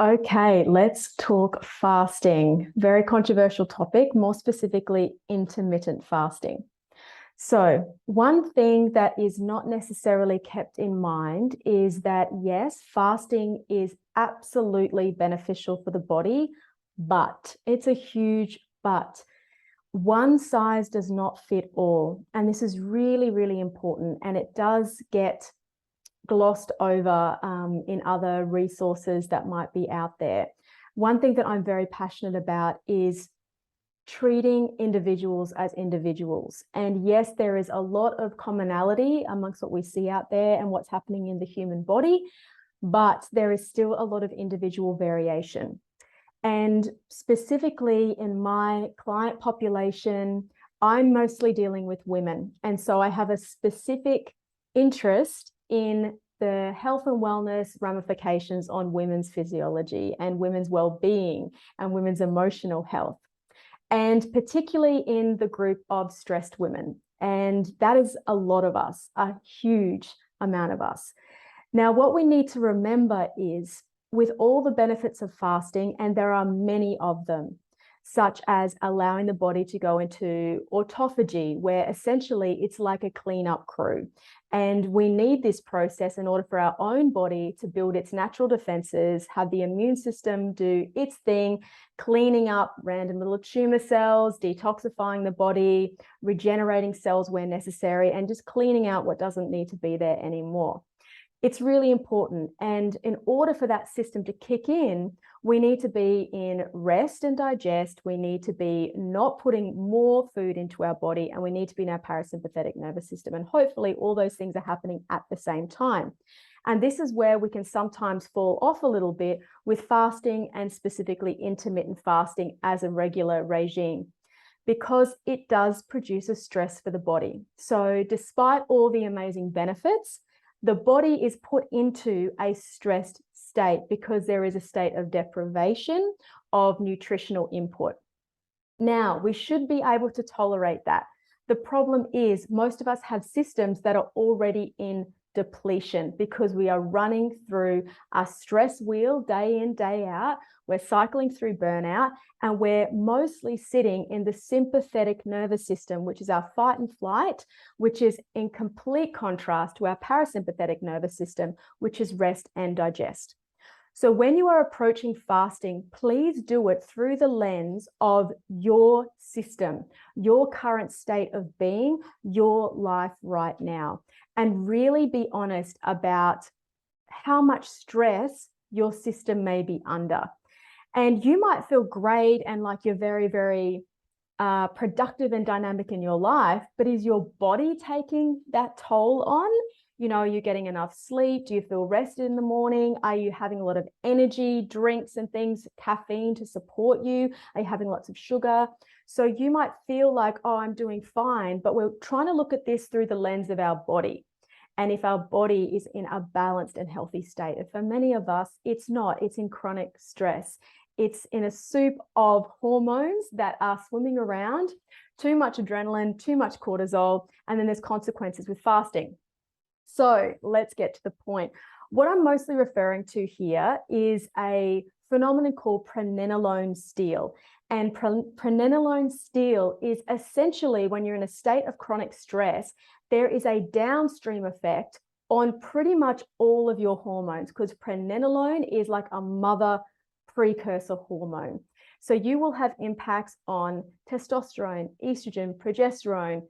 Okay, let's talk fasting. Very controversial topic, more specifically, intermittent fasting. So, one thing that is not necessarily kept in mind is that, yes, fasting is absolutely beneficial for the body, but it's a huge but. One size does not fit all. And this is really, really important. And it does get glossed over in other resources that might be out there. One thing that I'm very passionate about is treating individuals as individuals. And yes, there is a lot of commonality amongst what we see out there and what's happening in the human body, but there is still a lot of individual variation. And specifically in my client population, I'm mostly dealing with women. And so I have a specific interest in the health and wellness ramifications on women's physiology and women's well-being and women's emotional health, and particularly in the group of stressed women. And that is a lot of us, a huge amount of us. Now, what we need to remember is, with all the benefits of fasting, and there are many of them, such as allowing the body to go into autophagy, where essentially it's like a cleanup crew. And we need this process in order for our own body to build its natural defenses, have the immune system do its thing, cleaning up random little tumor cells, detoxifying the body, regenerating cells where necessary, and just cleaning out what doesn't need to be there anymore. It's really important. And in order for that system to kick in, we need to be in rest and digest. We need to be not putting more food into our body, and we need to be in our parasympathetic nervous system. And hopefully all those things are happening at the same time. And this is where we can sometimes fall off a little bit with fasting, and specifically intermittent fasting as a regular regime, because it does produce a stress for the body. So despite all the amazing benefits, the body is put into a stressed state because there is a state of deprivation of nutritional input. Now, we should be able to tolerate that. The problem is most of us have systems that are already in depletion because we are running through a stress wheel day in, day out. We're cycling through burnout, and we're mostly sitting in the sympathetic nervous system, which is our fight and flight, which is in complete contrast to our parasympathetic nervous system, which is rest and digest. So when you are approaching fasting, please do it through the lens of your system, your current state of being, your life right now, and really be honest about how much stress your system may be under. And you might feel great and like you're very, very productive and dynamic in your life, but is your body taking that toll on? Are you getting enough sleep? Do you feel rested in the morning? Are you having a lot of energy, drinks and things, caffeine to support you? Are you having lots of sugar? So you might feel like, oh, I'm doing fine, but we're trying to look at this through the lens of our body. And if our body is in a balanced and healthy state, and for many of us, it's not, it's in chronic stress. It's in a soup of hormones that are swimming around, too much adrenaline, too much cortisol, and then there's consequences with fasting. So let's get to the point. What I'm mostly referring to here is a phenomenon called pregnenolone steal. And pregnenolone steal is essentially when you're in a state of chronic stress, there is a downstream effect on pretty much all of your hormones, because pregnenolone is like a mother precursor hormone. So you will have impacts on testosterone, estrogen, progesterone,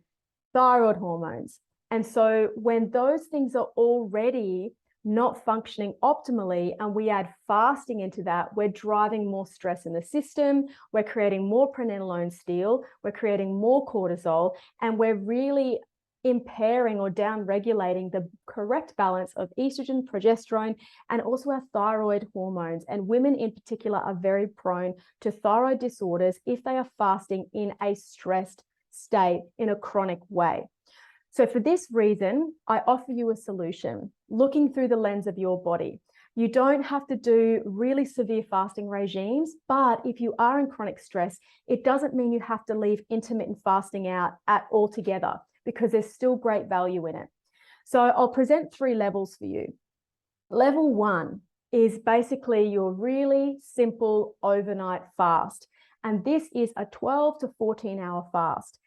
thyroid hormones. And so when those things are already not functioning optimally and we add fasting into that, we're driving more stress in the system, we're creating more pregnenolone steal, we're creating more cortisol, and we're really impairing or down-regulating the correct balance of estrogen, progesterone, and also our thyroid hormones. And women in particular are very prone to thyroid disorders if they are fasting in a stressed state in a chronic way. So for this reason, I offer you a solution, looking through the lens of your body. You don't have to do really severe fasting regimes, but if you are in chronic stress, it doesn't mean you have to leave intermittent fasting out altogether, because there's still great value in it. So I'll present 3 levels for you. Level 1 is basically your really simple overnight fast. And this is a 12 to 14-hour fast.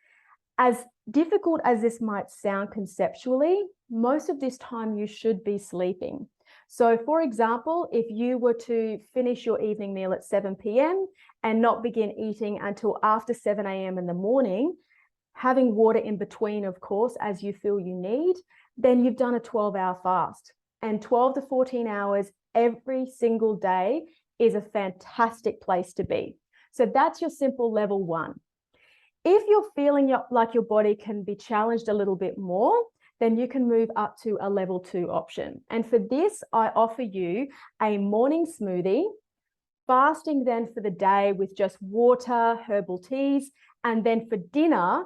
As difficult as this might sound conceptually, most of this time you should be sleeping. So for example, if you were to finish your evening meal at 7 p.m. and not begin eating until after 7 a.m. in the morning, having water in between, of course, as you feel you need, then you've done a 12-hour fast. And 12 to 14 hours every single day is a fantastic place to be. So that's your simple level 1. If you're feeling like your body can be challenged a little bit more, then you can move up to a level 2 option. And for this, I offer you a morning smoothie, fasting then for the day with just water, herbal teas, and then for dinner,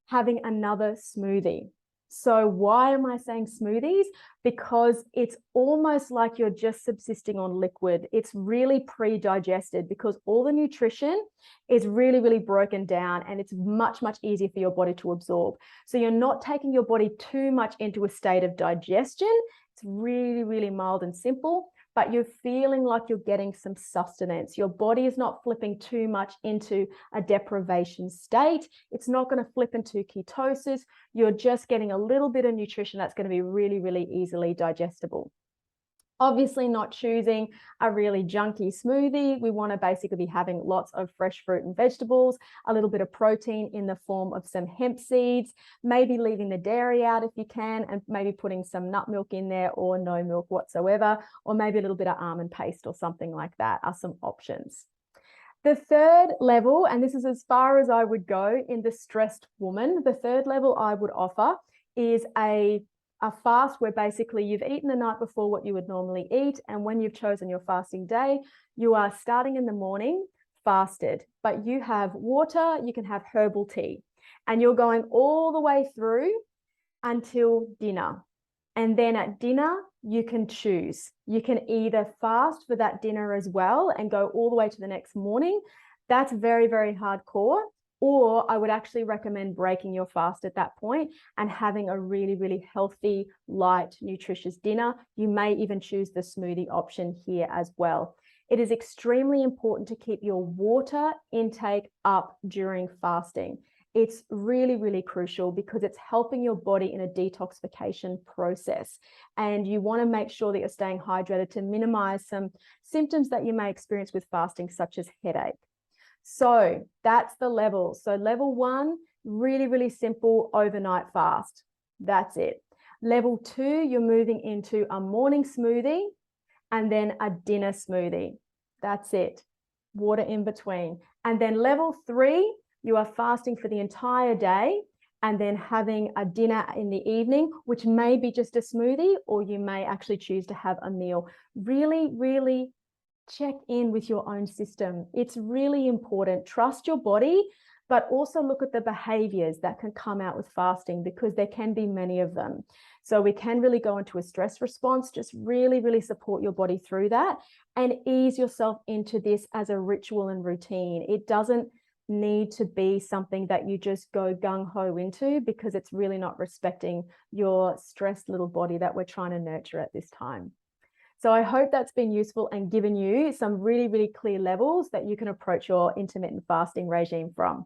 having another smoothie. So why am I saying smoothies? Because it's almost like you're just subsisting on liquid. It's really pre-digested because all the nutrition is really, really broken down, and it's much, much easier for your body to absorb. So you're not taking your body too much into a state of digestion. It's really, really mild and simple, but you're feeling like you're getting some sustenance. Your body is not flipping too much into a deprivation state. It's not going to flip into ketosis. You're just getting a little bit of nutrition that's going to be really, really easily digestible. Obviously not choosing a really junky smoothie. We want to basically be having lots of fresh fruit and vegetables, a little bit of protein in the form of some hemp seeds, maybe leaving the dairy out if you can, and maybe putting some nut milk in there or no milk whatsoever, or maybe a little bit of almond paste or something like that are some options. The third level, and this is as far as I would go in the stressed woman, the third level I would offer is a fast where basically you've eaten the night before what you would normally eat, and when you've chosen your fasting day, you are starting in the morning fasted, but you have water, you can have herbal tea, and you're going all the way through until dinner. And then at dinner, you can choose. You can either fast for that dinner as well and go all the way to the next morning. That's very, very hardcore. Or I would actually recommend breaking your fast at that point and having a really, really healthy, light, nutritious dinner. You may even choose the smoothie option here as well. It is extremely important to keep your water intake up during fasting. It's really, really crucial because it's helping your body in a detoxification process. And you want to make sure that you're staying hydrated to minimize some symptoms that you may experience with fasting, such as headache. So that's the level. So level 1, really, really simple overnight fast. That's it. Level 2, you're moving into a morning smoothie and then a dinner smoothie. That's it. Water in between. And then level 3, you are fasting for the entire day and then having a dinner in the evening, which may be just a smoothie, or you may actually choose to have a meal. Really, really check in with your own system. It's really important. Trust your body, but also look at the behaviors that can come out with fasting, because there can be many of them. So we can really go into a stress response. Just really, really support your body through that and ease yourself into this as a ritual and routine. It doesn't need to be something that you just go gung-ho into, because it's really not respecting your stressed little body that we're trying to nurture at this time. So I hope that's been useful and given you some really, really clear levels that you can approach your intermittent fasting regime from.